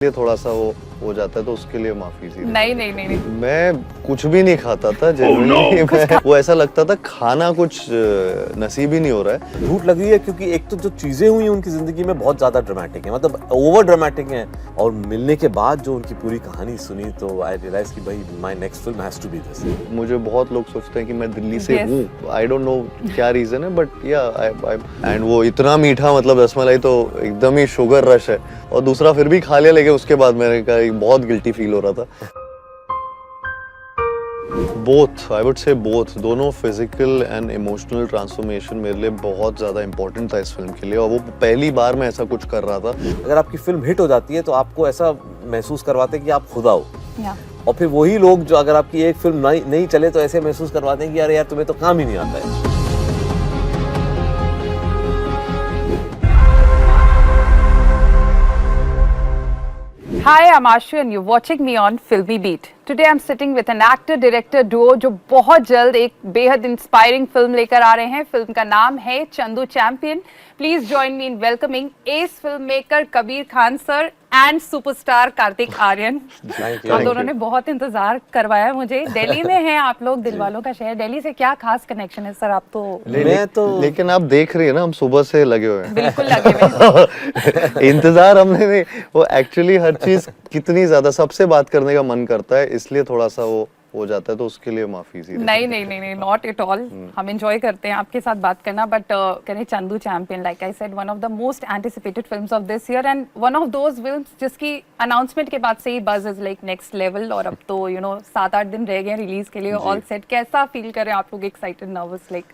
लिए थोड़ा सा वो हो जाता है तो उसके लिए माफी सी। नहीं। मैं कुछ भी नहीं खाता था जनरली। मैं वो ऐसा लगता था खाना कुछ नसीब ही नहीं हो रहा है। झूठ लग रही है क्योंकि एक तो जो चीजें हुई उनकी जिंदगी में बहुत ज्यादा ड्रामेटिक है, मतलब ओवर ड्रामेटिक है। और मिलने के बाद जो उनकी पूरी कहानी सुनी तो आई रियलाइज कि भाई my next film has to be this. मुझे बहुत लोग सोचते हैं कि मैं दिल्ली से Yes. हूँ। आई डोंट नो क्या रीजन है बट या एंड वो इतना मीठा, मतलब रसमलाई तो एकदम ही शुगर रश है। और दूसरा फिर भी खा लिया, लेकिन उसके बाद मैंने कहा बहुत गिल्टी फील हो रहा था। Both, I would say both, दोनों फिजिकल एंड इमोशनल ट्रांसफॉर्मेशन मेरे लिए बहुत ज़्यादा इंपॉर्टेंट था इस फिल्म के लिए। और वो पहली बार मैं ऐसा कुछ कर रहा था। अगर आपकी फिल्म हिट हो जाती है तो आपको ऐसा महसूस करवाते हैं कि आप खुदा हो, या और फिर वही लोग जो अगर आपकी एक फिल्म नहीं चले तो ऐसे महसूस करवाते हैं कि यार तुम्हें तो काम ही नहीं आता है। Hi, I'm Ashu and you're watching me on Filmy Beat. Today I'm sitting with an actor-director duo जो बहुत जल्द एक बेहद इंस्पायरिंग फिल्म लेकर आ रहे हैं। फिल्म का नाम है Chandu champion. Please join me in welcoming us film maker Kabir Khan sir and superstar Kartik Aaryan. आप दोनों ने बहुत इंतजार करवाया मुझे। दिल्ली में हैं आप लोग, दिलवालों का शहर। दिल्ली से क्या खास कनेक्शन है सर? आप तो लेकिन आप देख रही है ना, हम सुबह से लगे हुए हैं। बिल्कुल लगे हुए। इंतजार हमने नहीं, वो एक्चुअली हर चीज कितनी ज्यादा सबसे बात करने का मन करता है, इसलिए थोड़ा सा वो हो जाता है तो उसके लिए माफी सी। नहीं, नॉट एट ऑल। हम एंजॉय करते हैं आपके साथ बात करना। बट करें Chandu champion, like I said, one of the most anticipated films of this year and one of those films जिसकी अनाउंसमेंट के बाद से ही बज इज लाइक नेक्स्ट लेवल। और अब तो 7-8 दिन रह गए रिलीज के लिए, ऑल सेट। कैसा फील कर रहे हैं आप लोग? Excited, nervous? Like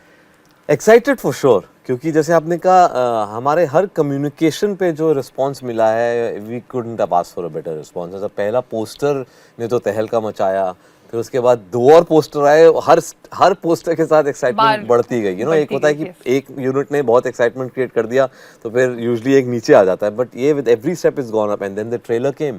excited for sure, क्योंकि जैसे आपने कहा हमारे हर कम्युनिकेशन पे जो रिस्पांस मिला है, we couldn't have asked for a better response. जैसे पहला पोस्टर ने तो तहलका मचाया, फिर उसके बाद 2 और पोस्टर आए। हर पोस्टर के साथ एक्साइटमेंट बढ़ती गई। एक होता है कि एक यूनिट ने बहुत एक्साइटमेंट क्रिएट कर दिया तो फिर यूजुअली एक नीचे आ जाता है, बट ये with every step is gone up and then the trailer came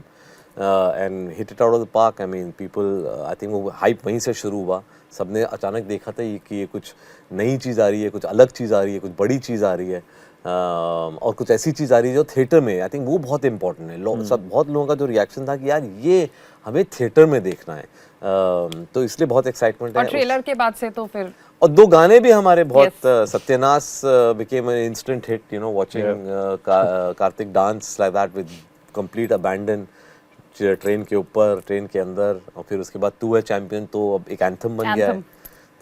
and hit it out of the park. I mean people, I think वो हाइप वहीं से शुरू हुआ। सबने अचानक देखा था कि ये कुछ नई चीज़ आ रही है, कुछ अलग चीज़ आ रही है, कुछ बड़ी चीज़ आ रही है, और कुछ ऐसी चीज़ आ रही है जो थिएटर में। आई थिंक वो बहुत इंपॉर्टेंट है। बहुत लोगों का जो रिएक्शन था कि यार ये हमें थिएटर में देखना है, तो इसलिए बहुत एक्साइटमेंट है। और ट्रेलर के बाद से तो फिर और 2 गाने भी हमारे बहुत सत्यनाश became an instant hit, watching Kartik dance like that with complete abandon, train के ऊपर, ट्रेन के अंदर, और फिर उसके बाद तू है चैंपियन तो अब एक एंथम बन गया है।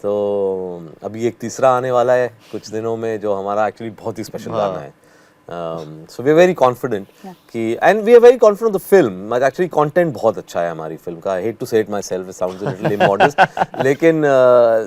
तो अभी एक तीसरा आने वाला है कुछ दिनों में जो हमारा एक्चुअली बहुत ही स्पेशल गाना है। So we are very confident कि, and we are very confident of the film. Actually content बहुत अच्छा है हमारी फिल्म का। I hate to say it myself, it sounds a little immodest, लेकिन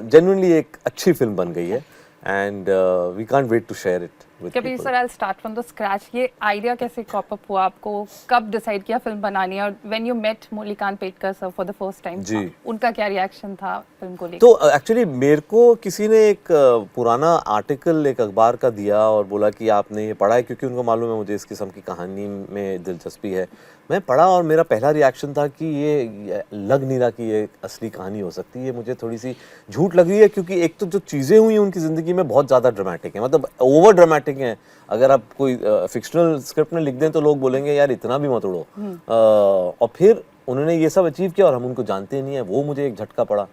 जेन्युइनली एक अच्छी फिल्म बन गई है and we can't wait to share it. Kabir sir, I will start from the scratch. ये आइडिया कैसे क्रॉप अप हुआ? आपको कब डिसाइड किया फिल्म बनानी है? और when you met Murlikant Petkar sir for the first time, उनका क्या रिएक्शन था फिल्म को लेकर? तो एक्चुअली मेरे को किसी ने एक पुराना आर्टिकल एक अखबार का दिया और बोला कि आपने ये पढ़ा है, क्योंकि उनको मालूम है मुझे इस किस्म की कहानी में दिलचस्पी है। मैं पढ़ा और मेरा पहला रिएक्शन था कि ये लग नहीं रहा कि ये असली कहानी हो सकती है। मुझे थोड़ी सी झूठ लग रही है क्योंकि एक तो जो चीज़ें हुई उनकी ज़िंदगी में बहुत ज़्यादा ड्रामेटिक है, मतलब ओवर ड्रामेटिक हैं। अगर आप कोई फिक्शनल स्क्रिप्ट में लिख दें तो लोग बोलेंगे यार इतना भी मत उड़ो। और फिर उन्होंने ये सब अचीव किया और हम उनको जानते नहीं है, वो मुझे एक झटका पड़ा।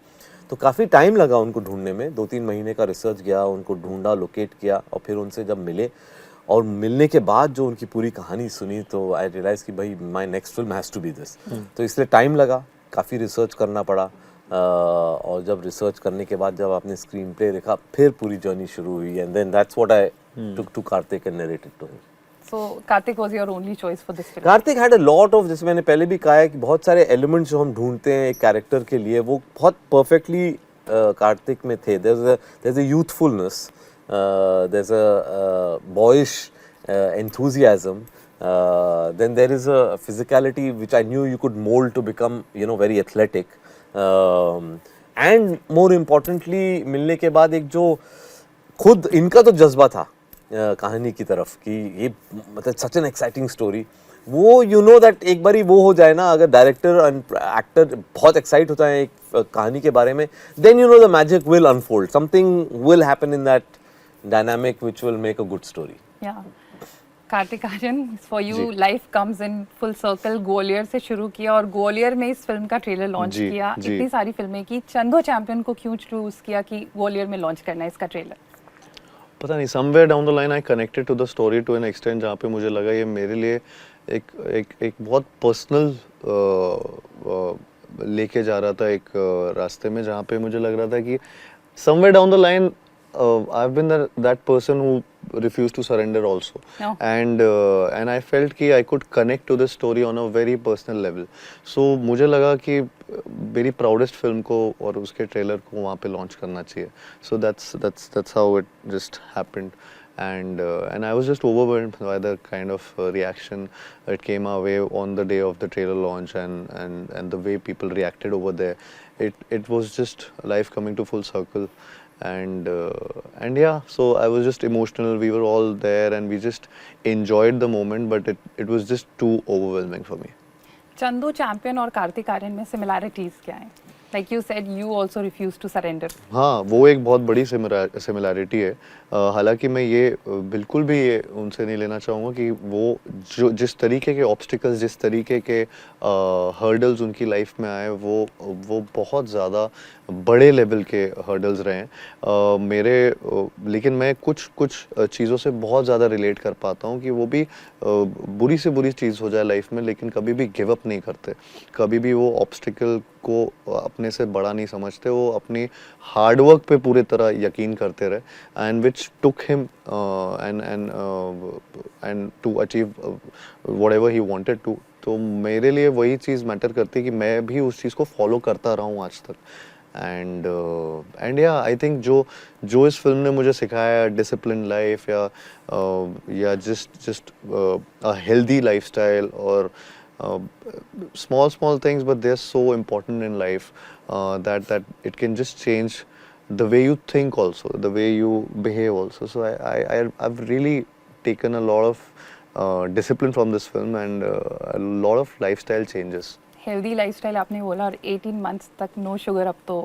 तो काफ़ी टाइम लगा उनको ढूंढने में, 2-3 महीने का रिसर्च गया, उनको ढूंढा, लोकेट किया, और फिर उनसे जब मिले और मिलने के बाद जो उनकी पूरी कहानी सुनी तो आई रियलाइज कि भाई my next film has to be this. तो इसलिए टाइम लगा, काफ़ी रिसर्च करना पड़ा, और जब रिसर्च करने के बाद जब आपने स्क्रीन प्ले देखा फिर पूरी जर्नी शुरू हुई and then that's what I took to Kartik and narrated to him. So Karthik was your only choice for this film? Kartik had a lot of, जैसे मैंने पहले भी कहा है कि बहुत सारे एलिमेंट्स जो हम ढूंढते हैं एक कैरेक्टर के लिए वो बहुत परफेक्टली कार्तिक में थे। There is a youthfulness, there is a boyish enthusiasm, then there is a physicality which I knew you could mold to become very athletic, and more importantly मिलने के बाद एक जो खुद इनका तो जज्बा था कहानी की तरफ कि ये मतलब सच एन एक्साइटिंग स्टोरी, वो दैट एक बारी वो हो जाए ना, अगर डायरेक्टर एंड एक्टर बहुत एक्साइट होता है एक कहानी के बारे में, then the magic will unfold, something will happen in that dynamic which will make a good story. Kartik Aaryan, for you ji. Life comes in full circle. Gwalior से शुरू किया और ग्वालियर में इस फिल्म का ट्रेलर लॉन्च जी, किया। जी। इतनी सारी फिल्में की, चंदो चैंपियन को क्यों चूज किया कि ग्वालियर में लॉन्च करना है इसका ट्रेलर? पता नहीं, somewhere down the line I connected to the story to an extent जहाँ पे मुझे लगा ये मेरे लिए एक बहुत पर्सनल लेके जा रहा था एक रास्ते में, जहाँ पे मुझे लग रहा था कि somewhere down the line I've been that person who refused to surrender also. No. And I felt कि I could connect to this story on a very personal level. So मुझे लगा कि मेरी proudest film को और उसके trailer को वहाँ पे launch करना चाहिए. So that's how it just happened. And I was just overwhelmed by the kind of reaction that came our way on the day of the trailer launch, and the way people reacted over there. It was just life coming to full circle, and yeah, so I was just emotional. We were all there and we just enjoyed the moment, but it was just too overwhelming for me. Chandu champion और कार्तिक आर्यन में similarities क्या हैं? Like you said you also refuse to surrender. हाँ, वो एक बहुत बड़ी similarity है। हालांकि मैं ये बिल्कुल भी ये उनसे नहीं लेना चाहूँगा कि वो जो जिस तरीके के ऑब्स्टिकल्स, जिस तरीके के हर्डल्स उनकी लाइफ में आए, वो बहुत ज़्यादा बड़े लेवल के हर्डल्स रहे हैं लेकिन मैं कुछ चीज़ों से बहुत ज़्यादा रिलेट कर पाता हूँ कि वो भी बुरी से बुरी चीज़ हो जाए लाइफ में, लेकिन कभी भी गिव अप नहीं करते, कभी भी वो ऑब्स्टिकल को अपने से बड़ा नहीं समझते, वो अपनी हार्डवर्क पे पूरी तरह यकीन करते रहे, and which took him and to achieve whatever he wanted to. तो मेरे लिए वही चीज़ मैटर करती है कि मैं भी उस चीज़ को फॉलो करता रहा हूँ आज तक। एंड या आई थिंक जो इस फिल्म ने मुझे सिखाया, डिसिप्लिन लाइफ या जस्ट अ हेल्दी लाइफस्टाइल और small things, but they're so important in life that it can just change the way you think also, the way you behave also. So I've really taken a lot of discipline from this film and a lot of lifestyle changes. Healthy lifestyle आपने बोला और 18 months तक no sugar. अब तो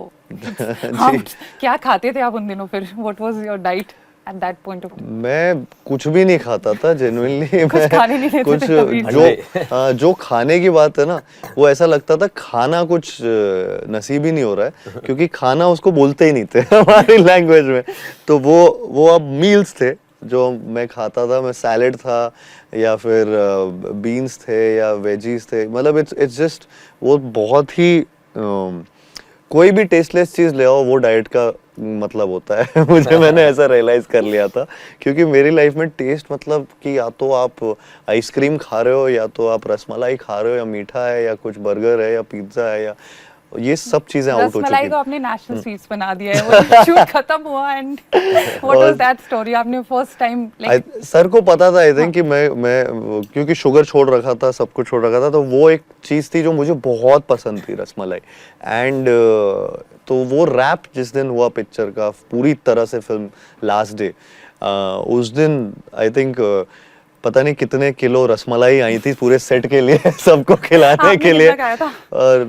आप क्या खाते थे आप उन दिनों फिर? What was your diet at that point of? मैं कुछ भी नहीं खाता था जेन्युइनली। कुछ खाने नहीं देते कुछ थे कभी? जो खाने की बात है ना, वो ऐसा लगता था खाना कुछ नसीब ही नहीं हो रहा है, क्योंकि खाना उसको बोलते ही नहीं थे हमारी लैंग्वेज में। तो वो अब मील्स थे जो मैं खाता था। मैं सैलेड था या फिर बीन्स थे या वेजीज थे, मतलब इट्स जस्ट वो बहुत ही कोई भी टेस्टलेस चीज़ ले आओ वो डाइट का मतलब होता है। मैंने ऐसा रियलाइज कर लिया था, क्योंकि मेरी लाइफ में टेस्ट मतलब कि या तो आप आइसक्रीम खा रहे हो, या तो आप रसमलाई खा रहे हो, या मीठा है, या कुछ बर्गर है, या पिज्ज़ा है, या ये सब चीजें आउट हो चुकी हैं। रसमलाई को आपने नेशनल स्वीट्स बना दिया है। वो शूट खत्म हुआ and what was that story? आपने फर्स्ट टाइम सर को पता था आई थिंक कि मैं क्योंकि शुगर छोड़ रखा था, सब कुछ छोड़ रखा था, तो वो एक चीज थी जो मुझे बहुत पसंद थी, रसमलाई। एंड तो वो रैप जिस दिन हुआ पिक्चर का पूरी तरह से फिल्म लास्ट डे, उस दिन आई थिंक पता नहीं कितने किलो रसमलाई आई थी पूरे सेट के लिए सबको खिलाने के लिए। और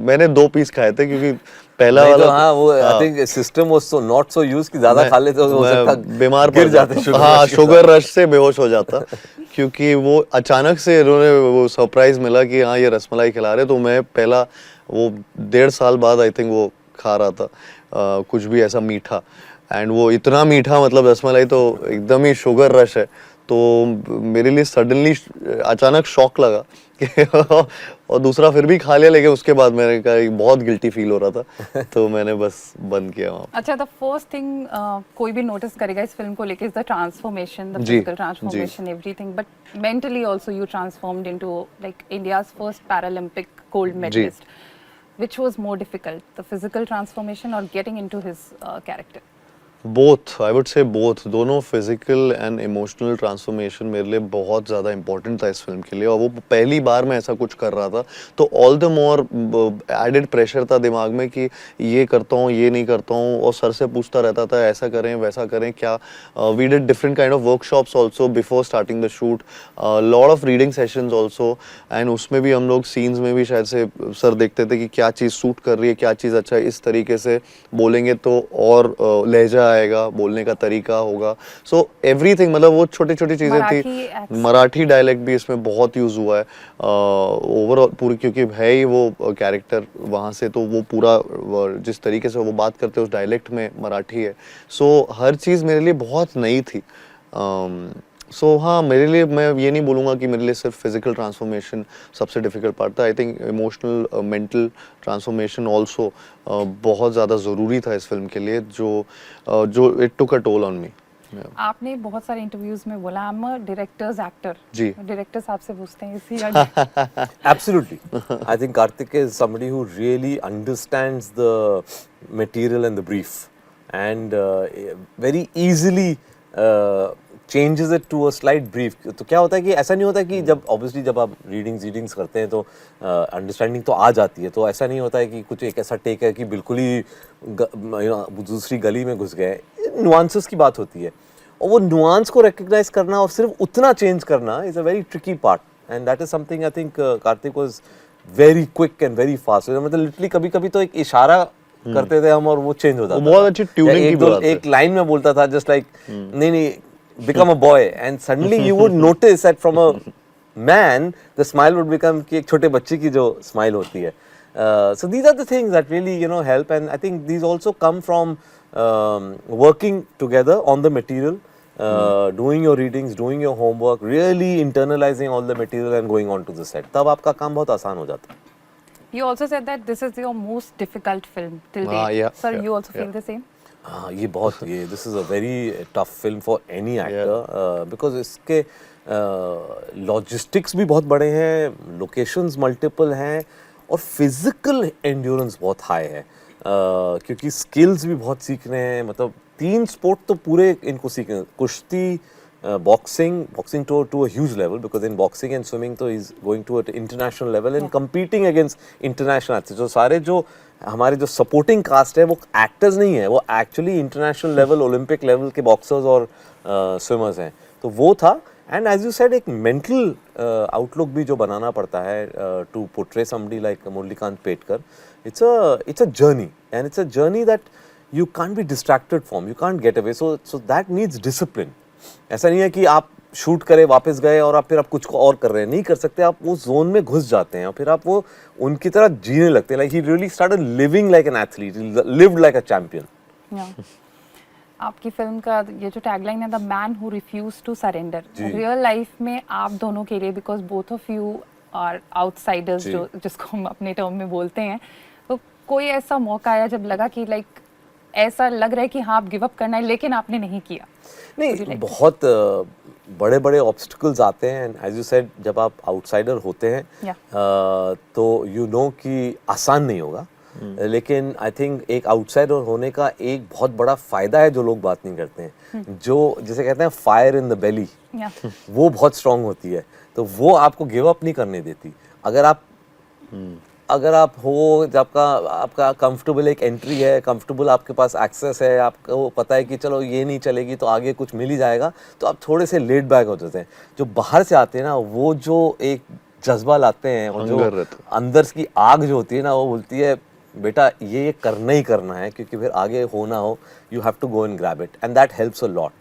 मैंने 2 पीस खाए थे, क्योंकि पहला वाला तो हाँ, वो I think system was so not so used कि ज्यादा खा लेते तो हो सकता बीमार गिर जाते। हाँ, शुगर रश से बेहोश हो जाता, क्योंकि वो अचानक से उन्होंने वो सरप्राइज मिला कि हाँ ये रसमलाई खिला रहे। तो मैं पहला वो 1.5 साल बाद आई थिंक वो खा रहा था कुछ भी ऐसा मीठा, एंड वो इतना मीठा, मतलब रसमलाई तो एकदम ही शुगर रश है। तो मेरे लिए सडनली अचानक शॉक लगा और दूसरा फिर भी खा लिया, लेकिन उसके बाद मैंने कहा बहुत गिल्टी फील हो रहा था, तो मैंने बस बंद किया वहाँ। अच्छा, द फर्स्ट थिंग कोई भी नोटिस करेगा इस फिल्म को लेके is the transformation, the physical transformation, everything, but mentally also you transformed into like India's first Paralympic gold medalist. Which was more difficult, the physical transformation or getting into his character? Both, I would say both. दोनों physical and emotional transformation मेरे लिए बहुत ज़्यादा important था इस film के लिए, और वो पहली बार मैं ऐसा कुछ कर रहा था, तो all the more added pressure था दिमाग में कि ये करता हूँ, ये नहीं करता हूँ, और सर से पूछता रहता था ऐसा करें वैसा करें क्या। We did different kind of workshops also before starting the shoot, lot of reading sessions also, and उसमें भी हम लोग सीन्स में भी शायद से सर देखते थे कि क्या चीज़ सूट कर रही है, क्या चीज़ अच्छा है, इस तरीके से बोलेंगे तो और लहजा आएगा, बोलने का तरीका होगा, सो एवरीथिंग, मतलब वो छोटी छोटी चीजें मराठी थी। accent। मराठी डायलेक्ट भी इसमें बहुत यूज हुआ है ओवरऑल पूरी, क्योंकि है ही वो कैरेक्टर वहाँ से, तो वो पूरा जिस तरीके से वो बात करते हैं उस डायलेक्ट में मराठी है, सो हर चीज़ मेरे लिए बहुत नई थी। सो हाँ, मेरे लिए मैं ये नहीं बोलूँगा कि मेरे लिए सिर्फ फिजिकल ट्रांसफॉर्मेशन सबसे डिफिकल्ट पार्ट था। I think emotional mental transformation also बहुत ज़्यादा ज़रूरी था इस फिल्म के लिए, जो it took a toll on me. आपने बहुत सारे इंटरव्यूज में बोला I am a director's actor. जी। डायरेक्टर्स आपसे पूछते हैं इसी Absolutely. I think Karthik is somebody who really understands the material and the brief, and very easily changes it to a slight brief. तो क्या होता है कि ऐसा नहीं होता कि जब obviously जब आप रीडिंग्स करते हैं तो अंडरस्टैंडिंग तो आ जाती है, तो ऐसा नहीं होता है कि कुछ एक ऐसा टेक है कि बिल्कुल ही दूसरी गली में घुस गए। नुआंसेस की बात होती है, और वो नुआंस को रिकग्नाइज करना और सिर्फ उतना चेंज करना is a very tricky part, and that is something I think Kartik was very quick and very fast. मतलब लिटरली कभी कभी तो एक इशारा करते थे हम और वो चेंज होता था। बहुत अच्छी ट्यूनिंग की बात है। एक लाइन में बोलता था जस्ट लाइक नहीं become a boy, and suddenly you would notice that from a man the smile would become कि एक छोटे बच्चे की जो smile होती है। So these are the things that really help, and I think these also come from working together on the material, doing your readings, doing your homework, really internalizing all the material and going on to the set. तब आपका काम बहुत आसान हो जाता है। You also said that this is your most difficult film till date. Yeah, Sir, yeah, you also feel yeah. the same? हाँ, ये this is a very tough film for any actor, because इसके logistics भी बहुत बड़े हैं, locations multiple हैं, और physical endurance बहुत हाई है, क्योंकि स्किल्स भी बहुत सीखने हैं। मतलब 3 स्पोर्ट तो पूरे इनको सीखने, कुश्ती, boxing to a huge level, because in boxing and swimming तो is going to an international level and competing against international athletes। जो सारे जो हमारे जो सपोर्टिंग कास्ट है वो एक्टर्स नहीं है, वो actually international level, Olympic level के बॉक्सर्स और स्विमर्स हैं। तो वो था, एंड एज यू सेड एक मेंटल आउटलुक भी जो बनाना पड़ता है to portray somebody like Murlikant Petkar. It's a journey, and it's a journey that you can't be distracted from, you can't get away, so that needs discipline. ऐसा नहीं है कि आप शूट करे वापस गए और फिर आप कुछ को और कर रहे हैं, नहीं कर सकते। आप वो जोन में घुस जाते हैं और फिर आप वो उनकी तरह जीने लगते हैं। Like he really started living like an athlete, lived like a champion. आपकी फिल्म का ये जो टैगलाइन है, the man who refuse to surrender, real life में आप दोनों के लिए, because both of you are outsiders, जो जिसको हम अपने टर्म में बोलते हैं, तो कोई ऐसा मौका आया जब लगा कि लाइक ऐसा लग रहा है कि हाँ आप गिव अप करना है, लेकिन आपने नहीं किया? नहीं, बहुत बड़े बड़े ऑब्स्टिकल्स आते हैं, एंड एज यू सेड जब आप आउटसाइडर होते हैं तो यू नो कि आसान नहीं होगा, लेकिन आई थिंक एक आउटसाइडर होने का एक बहुत बड़ा फायदा है जो लोग बात नहीं करते हैं, जो जिसे कहते हैं फायर इन द बेली, वो बहुत स्ट्रांग होती है, तो वो आपको गिव अप नहीं करने देती। अगर आप हो, जब आपका कंफर्टेबल एक एंट्री है, कंफर्टेबल आपके पास एक्सेस है, आपको पता है कि चलो ये नहीं चलेगी तो आगे कुछ मिल ही जाएगा, तो आप थोड़े से लेट बैक हो जाते हैं। जो बाहर से आते हैं ना, वो जो एक जज्बा लाते हैं और जो अंदर की आग जो होती है ना, वो बोलती है बेटा ये करना ही करना है, क्योंकि फिर आगे हो ना हो, you have to go and grab it, and that helps a lot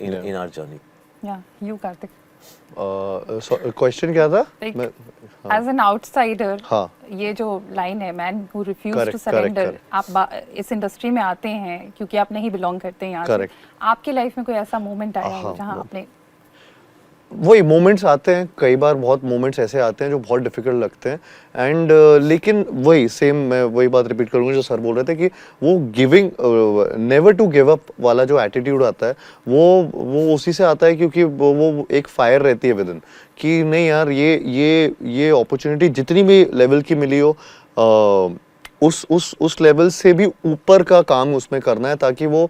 in our journey. या यू कार्तिक, क्वेश्चन क्या था? एज एन आउटसाइडर, हाँ, ये जो लाइन है, man who refuse Correct, to surrender, correct, आप इस इंडस्ट्री में आते हैं क्योंकि आप नहीं बिलोंग करते हैं यहाँ से। Correct. आपकी लाइफ में कोई ऐसा मोमेंट आया है जहाँ आपने? वही मोमेंट्स आते हैं, कई बार बहुत मोमेंट्स ऐसे आते हैं जो बहुत डिफिकल्ट लगते हैं, एंड लेकिन वही सेम, मैं वही बात रिपीट करूंगा जो सर बोल रहे थे कि वो giving, never to give up वाला जो एटीट्यूड आता है, वो उसी से आता है, क्योंकि वो एक फायर रहती है विद इन कि नहीं यार, ये अपॉर्चुनिटी जितनी भी लेवल की मिली हो, उस लेवल से भी ऊपर का काम उसमें करना है, ताकि वो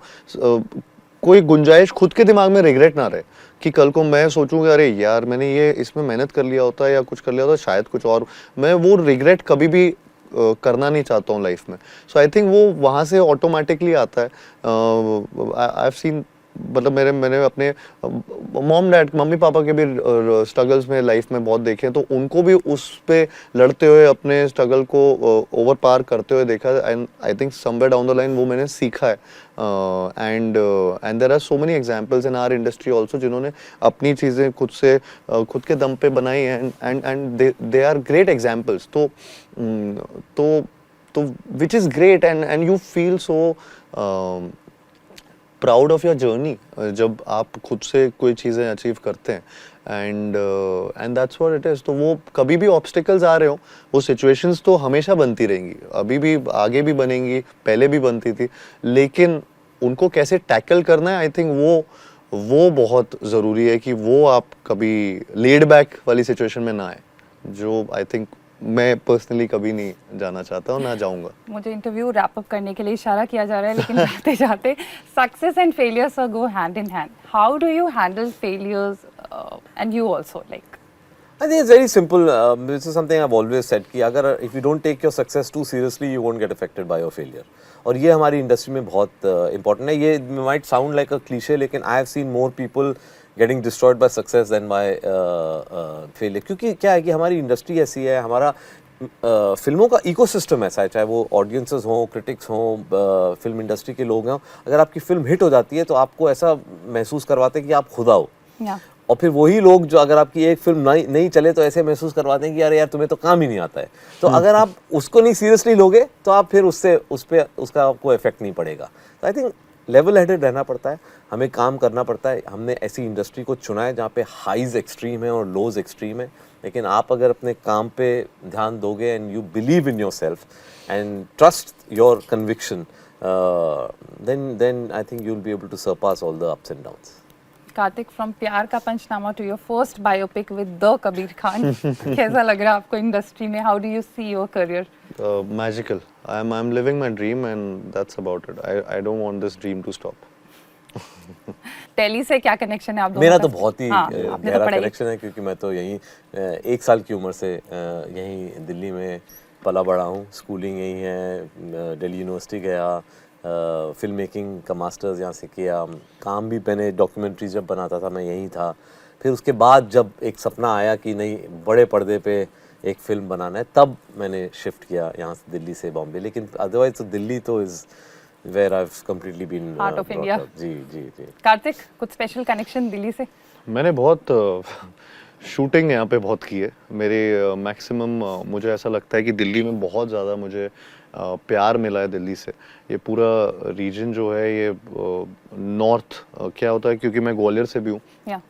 कोई गुंजाइश खुद के दिमाग में रिग्रेट ना रहे कि कल को मैं सोचूंगा अरे यार मैंने ये इसमें मेहनत कर लिया होता या कुछ कर लिया होता, शायद कुछ और, मैं वो रिग्रेट कभी भी करना नहीं चाहता हूँ लाइफ में। सो आई थिंक वो वहाँ से ऑटोमेटिकली आता है। आई हैव सीन मतलब मैंने अपने मॉम डैड मम्मी पापा के भी स्ट्रगल्स में लाइफ में बहुत देखे, तो उनको भी उस पे लड़ते हुए अपने स्ट्रगल को ओवर पार करते हुए देखा, and I think somewhere down the line वो मैंने सीखा है। And there are so many examples in our industry also जिन्होंने अपनी चीज़ें खुद के दम पे बनाई हैं, and they are great examples. तो which is great, and you feel so proud of your journey जब आप खुद से कोई चीज़ें अचीव करते हैं, and that's what it is. तो वो कभी भी ऑब्स्टिकल्स आ रहे हो, वो सिचुएशंस तो हमेशा बनती रहेंगी, अभी भी आगे भी बनेंगी, पहले भी बनती थी, लेकिन उनको कैसे टैकल करना है, आई थिंक वो बहुत ज़रूरी है कि वो आप कभी लेड बैक वाली सिचुएशन में ना आए, जो आई थिंक मैं पर्सनली कभी नहीं जाना चाहता हूँ, ना जाऊंगा। मुझे इंटरव्यू रैप अप करने के लिए इशारा किया जा रहा है, लेकिन जाते जाते success and failures go hand in hand. How do you handle failures and you also like? I think it's very simple. This is something I've always said कि अगर if you don't take your success too seriously, you won't get affected by your failure. और ये हमारी industry में बहुत important है। ये might sound like a cliche, लेकिन I have seen more people getting destroyed by success than by failure. क्योंकि क्या है कि हमारी इंडस्ट्री ऐसी है, हमारा फिल्मों का इकोसिस्टम ऐसा है, चाहे वो ऑडियंसेस हों, क्रिटिक्स हों, फिल्म इंडस्ट्री के लोग हों, अगर आपकी फिल्म हिट हो जाती है तो आपको ऐसा महसूस करवाते हैं कि आप खुदा हो। और फिर वही लोग जो अगर आपकी एक फिल्म नहीं चले तो ऐसे महसूस करवाते हैं कि यार तुम्हें तो काम ही नहीं आता है। तो अगर आप उसको नहीं सीरियसली लोगे तो आप फिर उसका आपको इफेक्ट नहीं पड़ेगा। तो आई थिंक लेवल हेडेड रहना पड़ता है, हमें काम करना पड़ता है। हमने ऐसी इंडस्ट्री को चुना है जहाँ पे हाईज एक्सट्रीम है और लोज एक्सट्रीम है, लेकिन आप अगर अपने काम पे ध्यान दोगे and you believe in your self and trust your conviction, then I think you'll be able to surpass all the ups and downs. Kartik, from Pyaar Ka Punchnama to your first biopic with the Kabir Khan, कैसा लग रहा है आपको इंडस्ट्री में? How do you see your career? Magical. I'm living my dream, and that's about it. I don't want this dream to stop. Delhi से क्या connection है आप दोनों मेरा का? तो बहुत ही आपने गहरा तो पढ़ाई- कनेक्शन है, क्योंकि मैं तो यहीं 1 साल की उम्र से यहीं दिल्ली में पला बड़ा हूँ। स्कूलिंग यहीं है, दिल्ली यूनिवर्सिटी गया, फिल्म मेकिंग का मास्टर्स यहाँ से किया, काम भी मैंने डॉक्यूमेंट्री जब बनाता था मैं यहीं था। फिर उसके बाद जब एक सपना आया कि नहीं बड़े पर्दे पे एक फिल्म बनाना है, तब मैंने शिफ्ट किया यहाँ से दिल्ली से बॉम्बे। लेकिन अदरवाइज तो दिल्ली तो is where I have completely been Heart of India. जी जी जी। कार्तिक, कुछ स्पेशल कनेक्शन दिल्ली से? मैंने बहुत शूटिंग यहाँ पे बहुत की है। मेरे मैक्सिमम मुझे ऐसा लगता है कि दिल्ली में बहुत ज़्यादा मुझे प्यार मिला है दिल्ली से। ये पूरा रीजन जो है ये नॉर्थ क्या होता है, क्योंकि मैं ग्वालियर से भी हूँ, या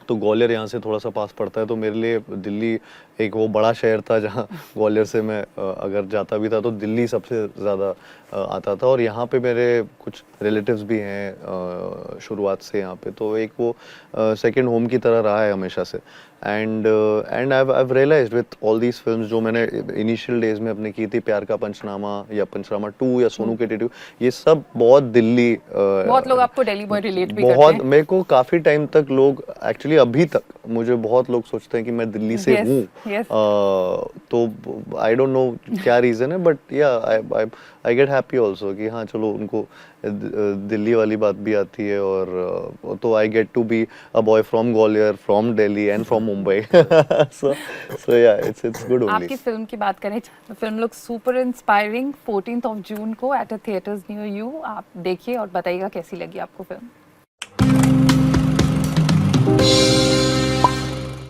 तो ग्वालियर यहाँ से थोड़ा सा पास पड़ता है, तो मेरे लिए दिल्ली एक वो बड़ा शहर था जहाँ ग्वालियर से मैं अगर जाता भी था तो दिल्ली सबसे ज़्यादा आता था। और यहाँ पे मेरे कुछ रिलेटिव्स भी हैं शुरुआत से यहाँ पे, तो एक वो सेकंड होम की तरह रहा है हमेशा से। And I've realized with all these films जो मैंने इनिशियल डेज में अपने की थी, प्यार का पंचनामा या पंचनामा 2 या सोनू के टिटू, ये सब बहुत दिल्ली बहुत लोग आपको दिल्ली बॉय रिलेट भी करते बहुत हैं। मेरे को काफी टाइम तक लोग एक्चुअली अभी तक मुझे बहुत लोग सोचते हैं कि मैं दिल्ली से Yes, हूँ। yes. तो आई डोंट नो क्या रीजन है, बट या आई गेट हैप्पी ऑल्सो कि हाँ चलो उनको दिल्ली वाली बात भी आती है, और तो I get to be a boy from Gwalior, from Delhi and from Mumbai. So yeah it's good only. आपकी फिल्म की बात करें, film look super inspiring. 14th of June को at a theatres near you, आप देखिए और बताइएगा कैसी लगी आपको फिल्म।